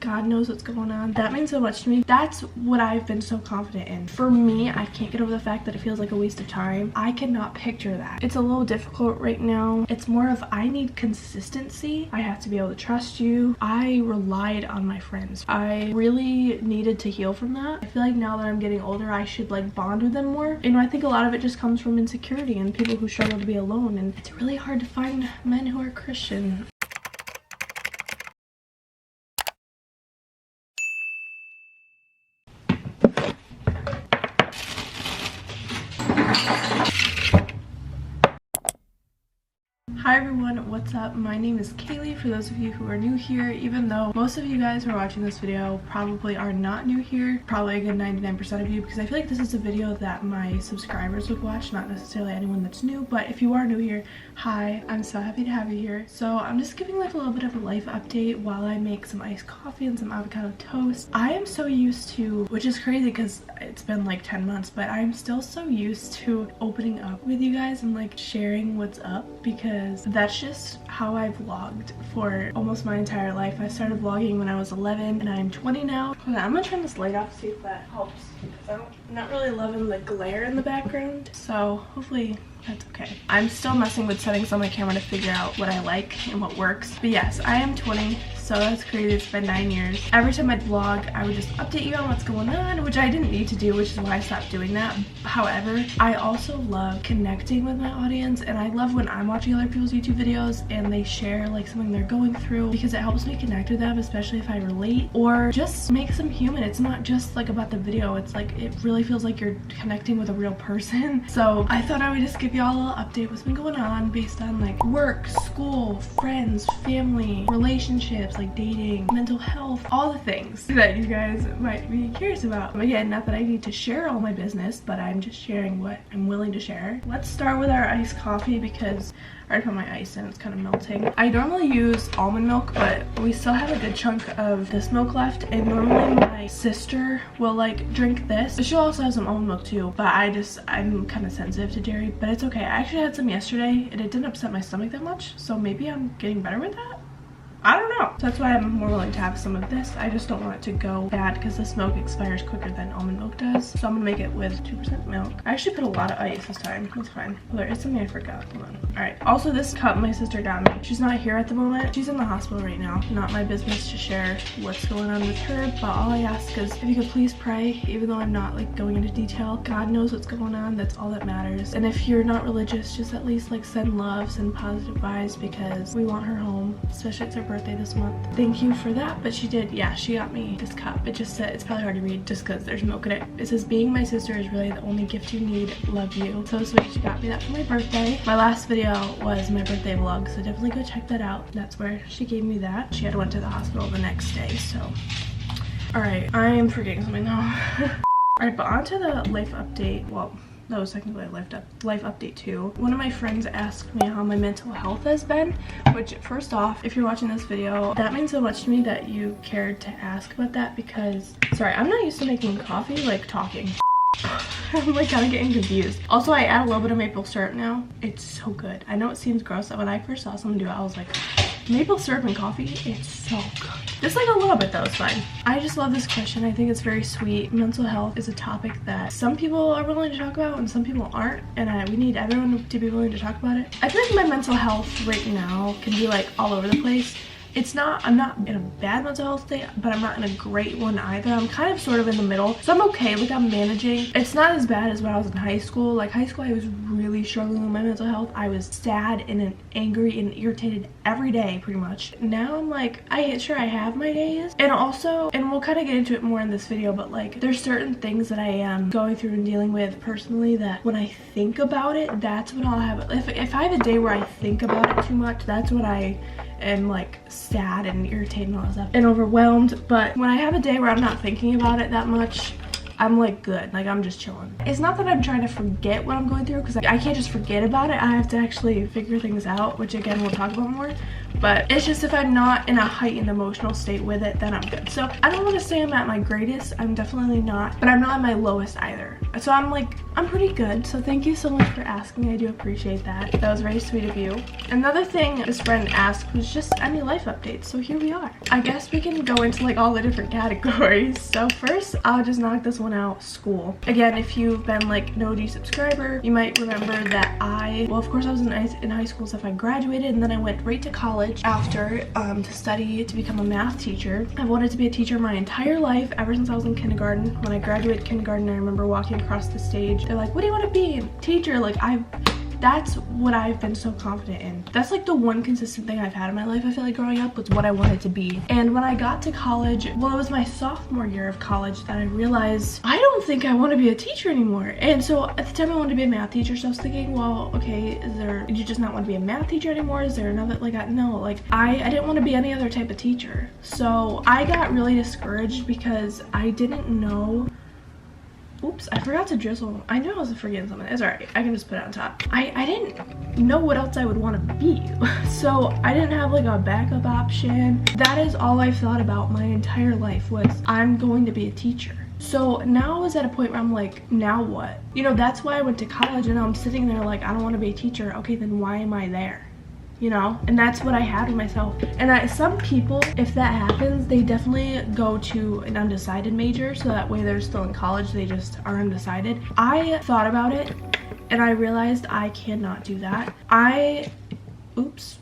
God knows what's going on. That means so much to me. That's what I've been so confident in. For me, I can't get over the fact that it feels like a waste of time. I cannot picture that. It's a little difficult right now. It's more of I need consistency. I have to be able to trust you. I relied on my friends. I really needed to heal from that. I feel like now that I'm getting older, I should like bond with them more. You know, I think a lot of it just comes from insecurity and people who struggle to be alone, and it's really hard to find men who are Christian. Hi everyone, what's up? My name is Kaylee, for those of you who are new here, even though most of you guys who are watching this video probably are not new here, probably a good 99% of you, because I feel like this is a video that my subscribers would watch, not necessarily anyone that's new. But if you are new here, hi, I'm so happy to have you here. So I'm just giving like a little bit of a life update while I make some iced coffee and some avocado toast. I am so used to, which is crazy because it's been like 10 months, but I'm still so used to opening up with you guys and like sharing what's up, because that's just how I've vlogged for almost my entire life. I started vlogging when I was 11 and I'm 20 now. Hold on, I'm gonna turn this light off, see if that helps, because I'm not really loving the glare in the background, so hopefully that's okay. I'm still messing with settings on my camera to figure out what I like and what works. But yes, I am 20, so that's crazy. It's been 9 years. Every time I'd vlog, I would just update you on what's going on, which I didn't need to do, which is why I stopped doing that. However, I also love connecting with my audience, and I love when I'm watching other people's YouTube videos and they share like something they're going through, because it helps me connect with them, especially if I relate or just makes them human. It's not just like about the video, it's like it really feels like you're connecting with a real person. So I thought I would just give you all a little update what's been going on based on like work, school, friends, family, relationships, like dating, mental health, all the things that you guys might be curious about. Again, not that I need to share all my business, but I'm just sharing what I'm willing to share. Let's start with our iced coffee, because I already put my ice in, it's kind of melting. I normally use almond milk, but we still have a good chunk of this milk left, and normally my sister will like drink this. She'll also have some almond milk too, but I'm kind of sensitive to dairy, but it's okay. I actually had some yesterday and it didn't upset my stomach that much, so maybe I'm getting better with that. I don't know. So that's why I'm more willing to have some of this. I just don't want it to go bad because this milk expires quicker than almond milk does. So I'm gonna make it with 2% milk. I actually put a lot of ice this time. That's fine. Oh, there is something I forgot. Hold on. All right. Also, this cup my sister got me. She's not here at the moment. She's in the hospital right now. Not my business to share what's going on with her, but all I ask is if you could please pray, even though I'm not like going into detail. God knows what's going on. That's all that matters. And if you're not religious, just at least like send love, send positive vibes, because we want her home, especially it's her birthday this month. Thank you for that. But she did, yeah, she got me this cup. It just said, it's probably hard to read just because there's milk in it. It says, being my sister is really the only gift you need. Love you. So sweet. She got me that for my birthday. My last video was my birthday vlog, so definitely go check that out. That's where she gave me that. She had went to the hospital the next day, so. All right, I am forgetting something now. All right, but on to the life update. Well, that was technically a life update too. One of my friends asked me how my mental health has been, which first off, if you're watching this video, that means so much to me that you cared to ask about that, because, sorry, I'm not used to making coffee, like talking. I'm like kind of getting confused. Also, I add a little bit of maple syrup now. It's so good. I know it seems gross. When I first saw someone do it, I was like, maple syrup and coffee? It's so good. Just like a little bit though, it's fine. I just love this question. I think it's very sweet. Mental health is a topic that some people are willing to talk about and some people aren't, and we need everyone to be willing to talk about it. I feel like my mental health right now can be like all over the place. I'm not in a bad mental health state, but I'm not in a great one either. I'm kind of sort of in the middle, so I'm okay. Like, I'm managing. It's not as bad as when I was in high school. Like, high school, I was really struggling with my mental health. I was sad and angry and irritated every day, pretty much. Now I'm like, I have my days, and also, and we'll kind of get into it more in this video, but like, there's certain things that I am going through and dealing with personally that when I think about it, that's when I'll have, if I have a day where I think about it too much, that's when I am like sad and irritated and all that stuff and overwhelmed. But when I have a day where I'm not thinking about it that much, I'm like good. Like, I'm just chilling. It's not that I'm trying to forget what I'm going through, because I can't just forget about it. I have to actually figure things out, which again we'll talk about more. but it's just if I'm not in a heightened emotional state with it, then I'm good. So I don't want to say I'm at my greatest. I'm definitely not, but I'm not at my lowest either. So I'm pretty good. So thank you so much for asking. I do appreciate that. That was very sweet of you. Another thing this friend asked was just any life updates. So here we are. I guess we can go into like all the different categories. So first, I'll just knock this one out. School. Again, if you've been like an OG subscriber, you might remember that well, of course I was in high school stuff. I graduated and then I went right to college after to study to become a math teacher. I wanted to be a teacher my entire life, ever since I was in kindergarten. When I graduated kindergarten, I remember walking across the stage. They're like, what do you want to be? Teacher. Like, that's what I've been so confident in. That's like the one consistent thing I've had in my life, I feel like, growing up, was what I wanted to be. And when I got to college, well, it was my sophomore year of college that I realized I don't think I want to be a teacher anymore. And so at the time I wanted to be a math teacher, so I was thinking, well, okay, do you just not want to be a math teacher anymore? Is there another, like, no, like I didn't want to be any other type of teacher. So I got really discouraged because I didn't know. Oops, I forgot to drizzle. I knew I was forgetting something. It's alright, I can just put it on top. I didn't know what else I would want to be. So I didn't have like a backup option. That is all I've thought about my entire life, was I'm going to be a teacher. So now I was at a point where I'm like, now what? You know, that's why I went to college, and now I'm sitting there like, I don't want to be a teacher. Okay, then why am I there? You know, and that's what I had with myself. And some people, if that happens, they definitely go to an undecided major, so that way they're still in college, they just are undecided. I thought about it and I realized I cannot do that. Oops,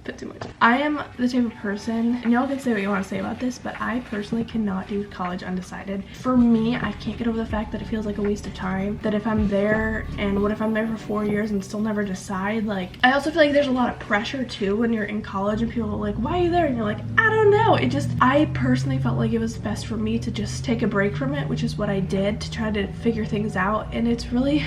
bit too much. I am the type of person, and y'all can say what you want to say about this, but I personally cannot do college undecided. For me, I can't get over the fact that it feels like a waste of time, that if I'm there, and what if I'm there for 4 years and still never decide? Like, I also feel like there's a lot of pressure too when you're in college and people are like, why are you there? And you're like, I don't know. I personally felt like it was best for me to just take a break from it, which is what I did, to try to figure things out. And it's really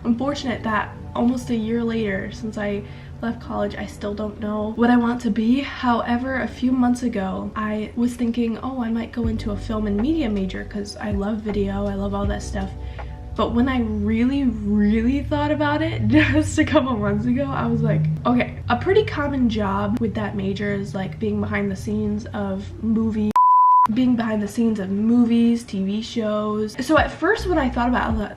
unfortunate that almost a year later since I left college, I still don't know what I want to be. However, a few months ago, I was thinking, oh, I might go into a film and media major because I love video, I love all that stuff. But when I really thought about it just a couple months ago, I was like, okay, a pretty common job with that major is like being behind the scenes of movies, TV shows. So at first when I thought about it, I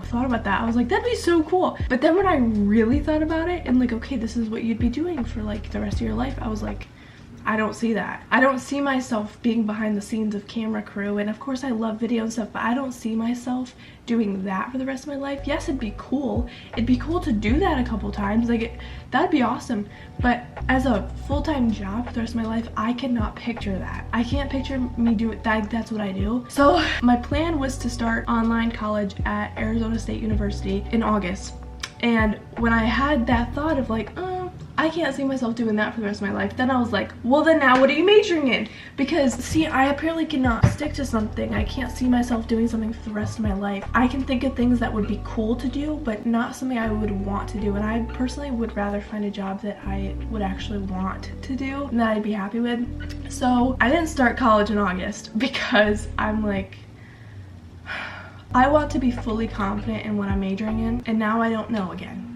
thought that, I was like, that'd be so cool. But then when I really thought about it and like, okay, this is what you'd be doing for like the rest of your life, I was like, I don't see that. I don't see myself being behind the scenes of camera crew, and of course I love video and stuff, but I don't see myself doing that for the rest of my life. Yes, it'd be cool. It'd be cool to do that a couple times, like that'd be awesome. But as a full-time job for the rest of my life, I cannot picture that. I can't picture me doing that. That's what I do. So my plan was to start online college at Arizona State University in August. And when I had that thought of like, I can't see myself doing that for the rest of my life, then I was like, well then now what are you majoring in? Because see, I apparently cannot stick to something. I can't see myself doing something for the rest of my life. I can think of things that would be cool to do, but not something I would want to do. And I personally would rather find a job that I would actually want to do and that I'd be happy with. So I didn't start college in August because I'm like, I want to be fully confident in what I'm majoring in, and now I don't know again.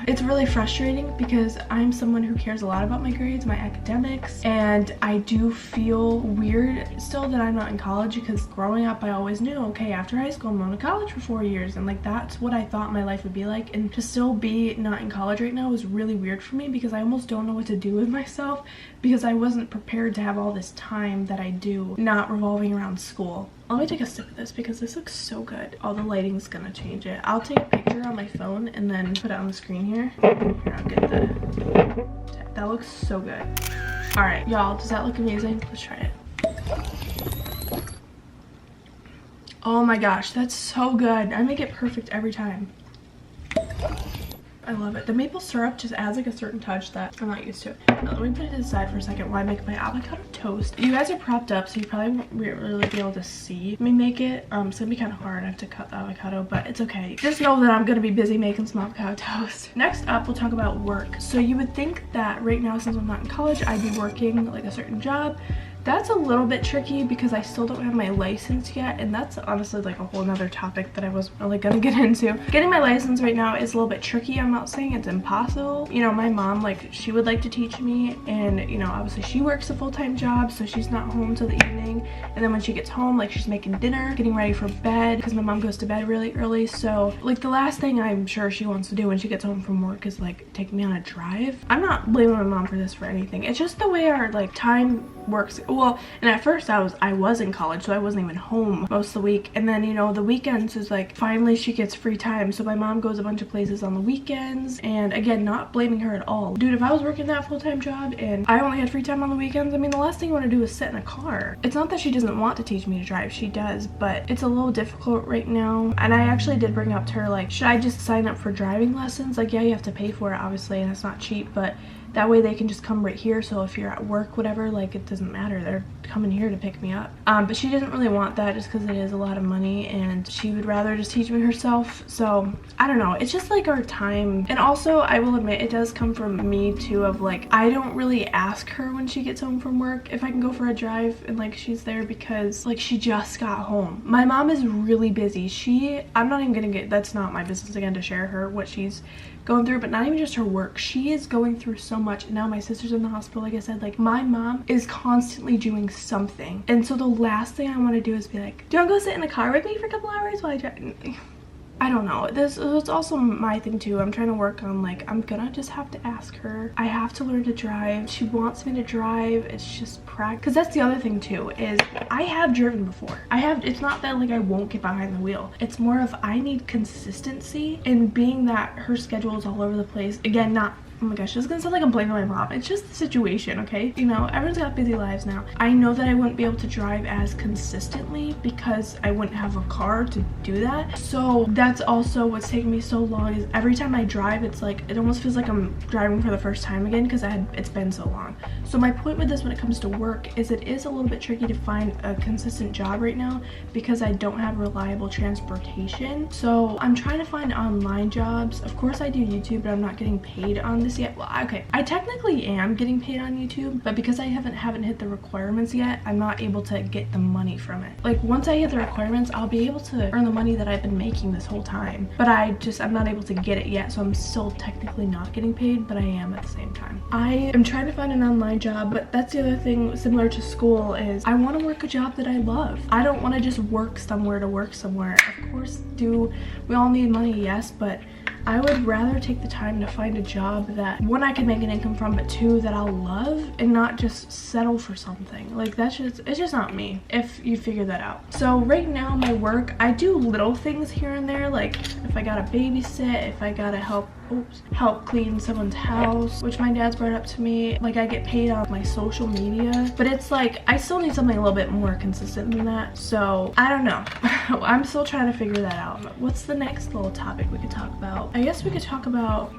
It's really frustrating because I'm someone who cares a lot about my grades, my academics, and I do feel weird still that I'm not in college, because growing up I always knew, okay, after high school I'm going to college for 4 years, and like that's what I thought my life would be like. And to still be not in college right now is really weird for me, because I almost don't know what to do with myself, because I wasn't prepared to have all this time that I do not revolving around school. Let me take a sip of this because this looks so good. All the lighting's gonna change it. I'll take a picture on my phone and then put it on the screen here. Here, I'll get that looks so good. All right, y'all, does that look amazing? Let's try it. Oh my gosh, that's so good. I make it perfect every time. I love it. The maple syrup just adds like a certain touch that I'm not used to. Now, let me put it aside for a second while I make my avocado toast. You guys are propped up, so you probably won't really be able to see me make it. It's gonna be kind of hard. I have to cut the avocado, but it's okay. Just know that I'm gonna be busy making some avocado toast. Next up, we'll talk about work. So you would think that right now, since I'm not in college, I'd be working like a certain job That's a little bit tricky because I still don't have my license yet, and that's honestly like a whole nother topic that I wasn't really gonna get into. Getting my license right now is a little bit tricky. I'm not saying it's impossible. You know, my mom, like, she would like to teach me, and you know, obviously she works a full-time job, so she's not home till the evening, and then when she gets home, like, she's making dinner, getting ready for bed, because my mom goes to bed really early. So like the last thing I'm sure she wants to do when she gets home from work is like take me on a drive. I'm not blaming my mom for this for anything. It's just the way our like time works. Well, and at first I was in college, so I wasn't even home most of the week, and then, you know, the weekends is like finally she gets free time, so my mom goes a bunch of places on the weekends. And again, not blaming her at all, dude. If I was working that full-time job and I only had free time on the weekends, I mean, the last thing you want to do is sit in a car. It's not that she doesn't want to teach me to drive, she does, but it's a little difficult right now. And I actually did bring up to her, like, should I just sign up for driving lessons? Like, yeah, you have to pay for it obviously, and it's not cheap, but that way they can just come right here, so if you're at work, whatever, like, it doesn't matter, they're coming here to pick me up. But she didn't really want that just because it is a lot of money, and she would rather just teach me herself. So I don't know, it's just like our time. And also, I will admit, it does come from me too, of like, I don't really ask her when she gets home from work if I can go for a drive and like she's there, because like she just got home. My mom is really busy. I'm not even gonna get, that's not my business again to share her what she's going through, but not even just her work, she is going through so much. And now my sister's in the hospital, like I said, like my mom is constantly doing something, and so the last thing I want to do is be like, do you want to go sit in the car with me for a couple hours while I drive? I don't know. This is also my thing too. I'm trying to work on, like, I'm gonna just have to ask her. I have to learn to drive. She wants me to drive. It's just practice. Because that's the other thing too, is I have driven before. It's not that like I won't get behind the wheel. It's more of I need consistency, and being that her schedule is all over the place. Again, not, oh my gosh, this is gonna sound like I'm blaming my mom. It's just the situation, okay? You know, everyone's got busy lives now. I know that I wouldn't be able to drive as consistently because I wouldn't have a car to do that. So that's also what's taking me so long, is every time I drive, it's like, it almost feels like I'm driving for the first time again because it's been so long. So my point with this when it comes to work is it is a little bit tricky to find a consistent job right now because I don't have reliable transportation. So I'm trying to find online jobs. Of course I do YouTube, but I'm not getting paid on this yet. Well, okay, I technically am getting paid on YouTube, but because I haven't hit the requirements yet, I'm not able to get the money from it. Like, once I hit the requirements, I'll be able to earn the money that I've been making this whole time, but I'm not able to get it yet, so I'm still technically not getting paid, but I am at the same time. I am trying to find an online job, but that's the other thing similar to school, is I want to work a job that I love. I don't want to just work somewhere to work somewhere. Of course, we all need money, yes, but I would rather take the time to find a job that, one, I can make an income from, but two, that I'll love, and not just settle for something. Like, it's just not me, if you figure that out. So right now, my work, I do little things here and there, like if I gotta babysit, if I gotta help clean someone's house, which my dad's brought up to me. Like, I get paid on my social media, but it's like I still need something a little bit more consistent than that. So I don't know. I'm still trying to figure that out. What's the next little topic we could talk about? I guess we could talk about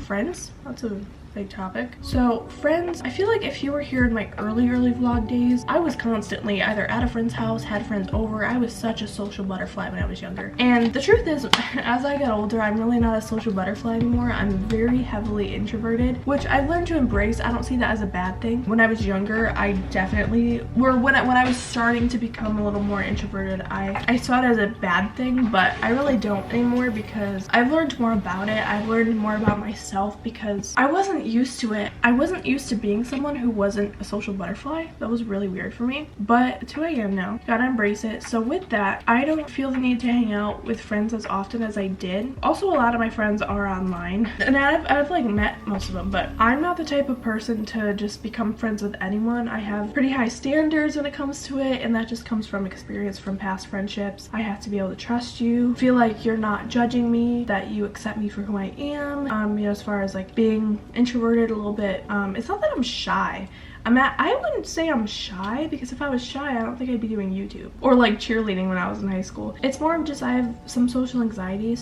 friends. That's a big topic. So friends, I feel like if you were here in my early vlog days, I was constantly either at a friend's house, had friends over. I was such a social butterfly when I was younger, and the truth is, as I got older, I'm really not a social butterfly anymore. I'm very heavily introverted, which I've learned to embrace. I don't see that as a bad thing. When I was younger, I definitely when I was starting to become a little more introverted, I saw it as a bad thing, but I really don't anymore because I've learned more about it. I've learned more about myself because I wasn't used to it. I wasn't used to being someone who wasn't a social butterfly. That was really weird for me, but it's who I am now. Gotta embrace it. So with that, I don't feel the need to hang out with friends as often as I did. Also, a lot of my friends are online, and I've like met most of them, but I'm not the type of person to just become friends with anyone. I have pretty high standards when it comes to it, and that just comes from experience from past friendships. I have to be able to trust you, feel like you're not judging me, that you accept me for who I am. You know, as far as like being introverted a little bit, it's not that I'm shy. I wouldn't say I'm shy, because if I was shy, I don't think I'd be doing YouTube or like cheerleading when I was in high school. It's more of just I have some social anxiety,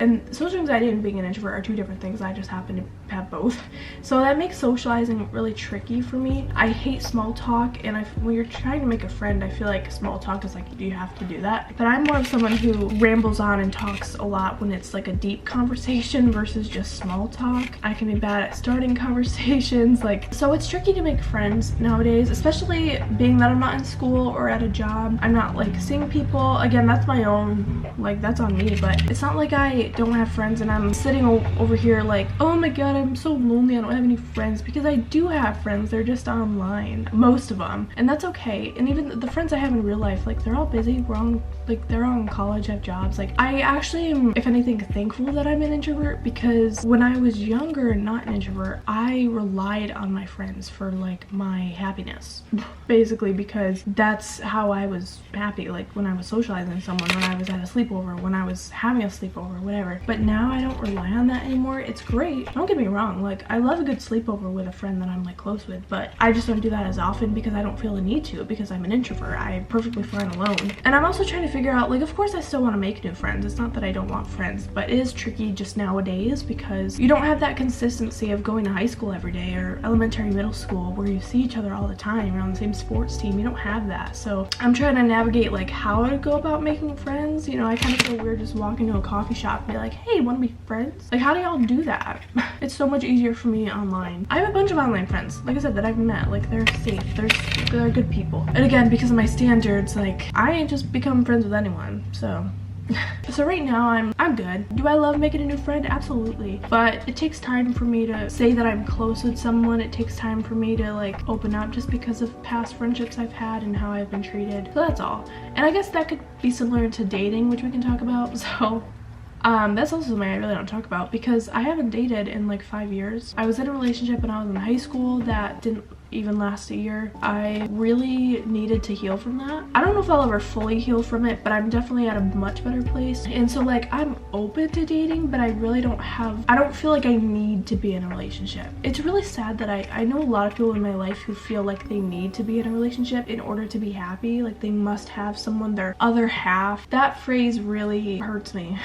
and social anxiety and being an introvert are two different things. I just happen to have both. So that makes socializing really tricky for me. I hate small talk, and when you're trying to make a friend, I feel like small talk is like, you have to do that. But I'm more of someone who rambles on and talks a lot when it's like a deep conversation versus just small talk. I can be bad at starting conversations, like, so it's tricky to make friends nowadays, especially being that I'm not in school or at a job. I'm not like seeing people. Again, that's my own, like, that's on me, but it's not like I don't have friends and I'm sitting over here like, oh my god, I'm so lonely, I don't have any friends, because I do have friends. They're just online, most of them, and that's okay. And even the friends I have in real life, like, they're all busy. They're all in college, have jobs. Like, I actually am, if anything, thankful that I'm an introvert, because when I was younger and not an introvert, I relied on my friends for like my happiness, basically, because that's how I was happy, like when I was socializing with someone, when I was at a sleepover, when I was having a sleepover, whatever. But now I don't rely on that anymore. It's great, don't get me wrong, like I love a good sleepover with a friend that I'm like close with, but I just don't do that as often because I don't feel the need to, because I'm an introvert. I'm perfectly fine alone. And I'm also trying to figure out, like, of course I still want to make new friends. It's not that I don't want friends, but it is tricky just nowadays because you don't have that consistency of going to high school every day or elementary, middle school, where you see each other all the time. You're on the same sports team. You don't have that. So I'm trying to navigate like how to go about making friends. You know, I kind of feel weird just walking to a coffee shop and be like, hey, want to be friends? Like, how do y'all do that? It's so much easier for me online. I have a bunch of online friends, like I said, that I've met. Like, they're safe, they're good people. And again, because of my standards, like, I ain't just become friends with anyone. So right now I'm good. Do I love making a new friend? Absolutely. But it takes time for me to say that I'm close with someone. It takes time for me to like open up, just because of past friendships I've had and how I've been treated. So that's all. And I guess that could be similar to dating, which we can talk about. So that's also something I really don't talk about, because I haven't dated in like 5 years. I was in a relationship when I was in high school that didn't even last a year. I really needed to heal from that. I don't know if I'll ever fully heal from it, but I'm definitely at a much better place. And so like, I'm open to dating, but I really don't feel like I need to be in a relationship. It's really sad that I know a lot of people in my life who feel like they need to be in a relationship in order to be happy. Like, they must have someone, their other half. That phrase really hurts me.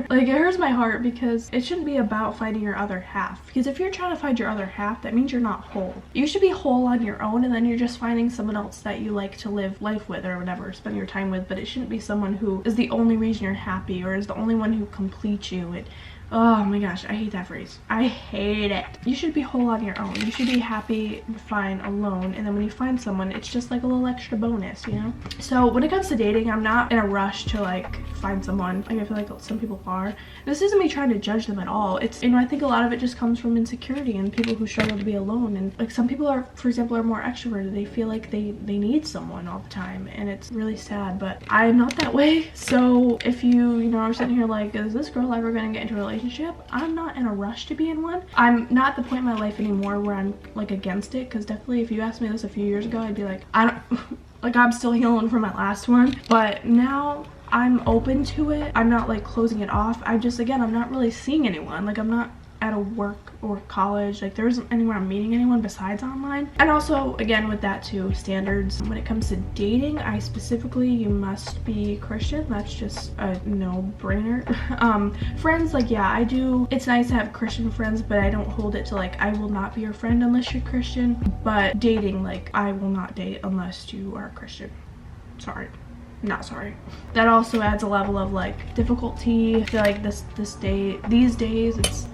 Like, it hurts my heart, because it shouldn't be about finding your other half. Because if you're trying to find your other half, that means you're not whole. You should be whole on your own, and then you're just finding someone else that you like to live life with or whatever, spend your time with. But it shouldn't be someone who is the only reason you're happy or is the only one who completes you. Oh my gosh, I hate that phrase. I hate it. You should be whole on your own. You should be happy, fine, alone, and then when you find someone, it's just like a little extra bonus, you know? So when it comes to dating, I'm not in a rush to like find someone. Like, I feel like some people are. This isn't me trying to judge them at all. It's, you know, I think a lot of it just comes from insecurity and people who struggle to be alone. And like, some people are, for example, are more extroverted. They feel like they need someone all the time, and it's really sad, but I'm not that way. So if you know, are sitting here like, is this girl ever gonna get into a relationship? I'm not in a rush to be in one. I'm not at the point in my life anymore where I'm like against it, because definitely if you asked me this a few years ago, I'd be like, I don't like, I'm still healing from my last one. But now I'm open to it. I'm not like closing it off. I just, again, I'm not really seeing anyone. Like, I'm not at a work or college. Like, there isn't anywhere I'm meeting anyone besides online. And also, again, with that too, standards. When it comes to dating, I specifically, you must be Christian. That's just a no-brainer. Friends, like, yeah, I do. It's nice to have Christian friends, but I don't hold it to like, I will not be your friend unless you're Christian. But dating, like, I will not date unless you are Christian. Sorry. Not sorry. That also adds a level of like difficulty. I feel like these days, it's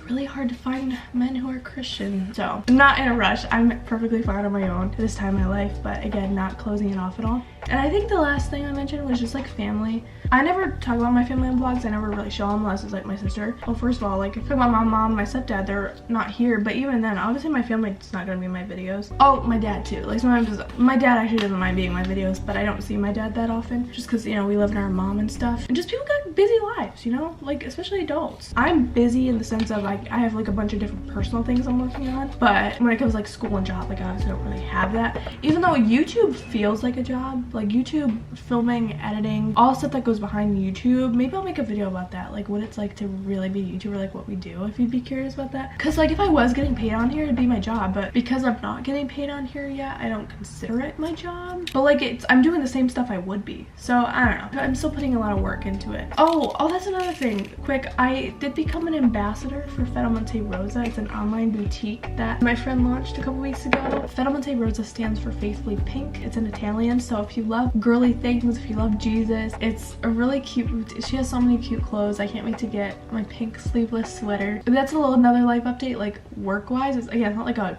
really hard to find men who are Christian. So I'm not in a rush. I'm perfectly fine on my own at this time in my life, but again, not closing it off at all. And I think the last thing I mentioned was just like family. I never talk about my family in vlogs. I never really show them unless it's like my sister. Well, first of all, like, if I talk about my mom, my stepdad, they're not here, but even then, obviously my family is not gonna be in my videos. Oh, my dad too. Like, sometimes my dad actually doesn't mind being in my videos, but I don't see my dad that often, just because, you know, we live in our mom and stuff, and just people got busy lives, you know, like, especially adults. I'm busy in the sense of like, I have like a bunch of different personal things I'm working on, but when it comes to like school and job, like, I obviously don't really have that. Even though YouTube feels like a job, like YouTube, filming, editing, all stuff that goes behind YouTube. Maybe I'll make a video about that, like what it's like to really be a YouTuber, like what we do, if you'd be curious about that. Because like, if I was getting paid on here, it'd be my job, but because I'm not getting paid on here yet, I don't consider it my job. But like, I'm doing the same stuff I would be, so I don't know. I'm still putting a lot of work into it. Oh, that's another thing. Quick, I did become an ambassador for for Feta Monte Rosa. It's an online boutique that my friend launched a couple weeks ago. Feta Monte Rosa stands for Faithfully Pink. It's in Italian, so if you love girly things, if you love Jesus, it's a really cute, she has so many cute clothes. I can't wait to get my pink sleeveless sweater. But that's another life update, like work-wise. It's, again, not like a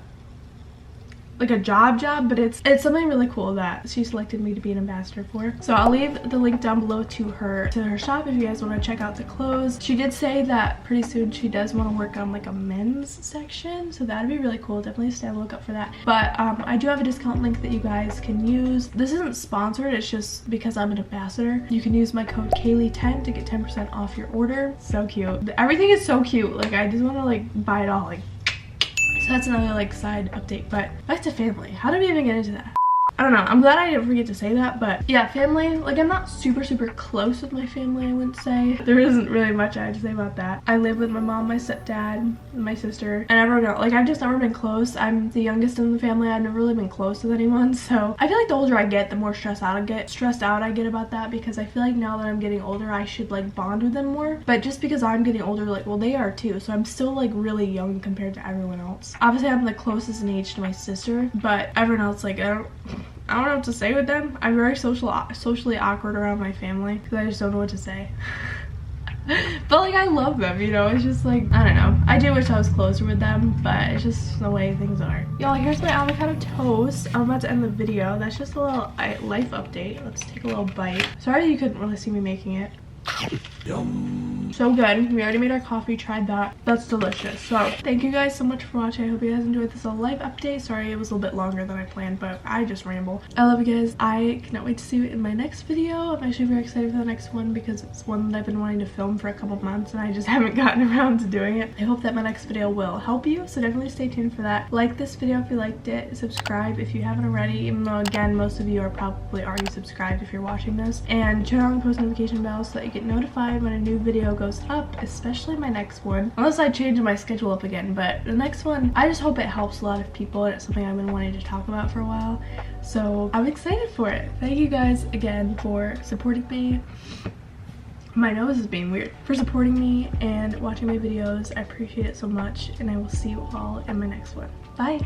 job, but it's something really cool that she selected me to be an ambassador for. So I'll leave the link down below to her shop if you guys want to check out the clothes. She did say that pretty soon she does want to work on like a men's section, so that'd be really cool. Definitely stay on the lookout for that. But I do have a discount link that you guys can use. This isn't sponsored, it's just because I'm an ambassador. You can use my code Kaylee10 to get 10% off your order. So cute. Everything is so cute. Like, I just want to like buy it all. Like, so that's another like side update. But back to family. How did we even get into that? I don't know. I'm glad I didn't forget to say that, but yeah, family. Like, I'm not super close with my family, I wouldn't say. There isn't really much I have to say about that. I live with my mom, my stepdad, my sister, and everyone else. Like, I've just never been close. I'm the youngest in the family. I've never really been close with anyone, so I feel like the older I get, the more stressed out I get about that, because I feel like now that I'm getting older, I should like bond with them more. But just because I'm getting older, like, well, they are too, so I'm still like really young compared to everyone else. Obviously, I'm the closest in age to my sister, but everyone else, like, I don't know what to say with them. I'm very socially awkward around my family because I just don't know what to say. But like, I love them, you know. It's just like, I don't know. I do wish I was closer with them, but it's just the way things are. Y'all, here's my avocado toast. I'm about to end the video. That's just a little life update. Let's take a little bite. Sorry you couldn't really see me making it. Yum. So good. We already made our coffee, tried that. That's delicious. So thank you guys so much for watching. I hope you guys enjoyed this little life update. Sorry it was a little bit longer than I planned, but I just ramble. I love you guys. I cannot wait to see you in my next video. I'm actually very excited for the next one because it's one that I've been wanting to film for a couple months and I just haven't gotten around to doing it. I hope that my next video will help you, so definitely stay tuned for that. Like this video if you liked it. Subscribe if you haven't already, even though again most of you are probably already subscribed if you're watching this. And turn on the post notification bell so that you get notified when a new video goes up, especially my next one, unless I change my schedule up again. But the next one, I just hope it helps a lot of people, and it's something I've been wanting to talk about for a while, so I'm excited for it. Thank you guys again for supporting me. My nose is being weird. For supporting me and watching my videos. I appreciate it so much, and I will see you all in my next one. Bye.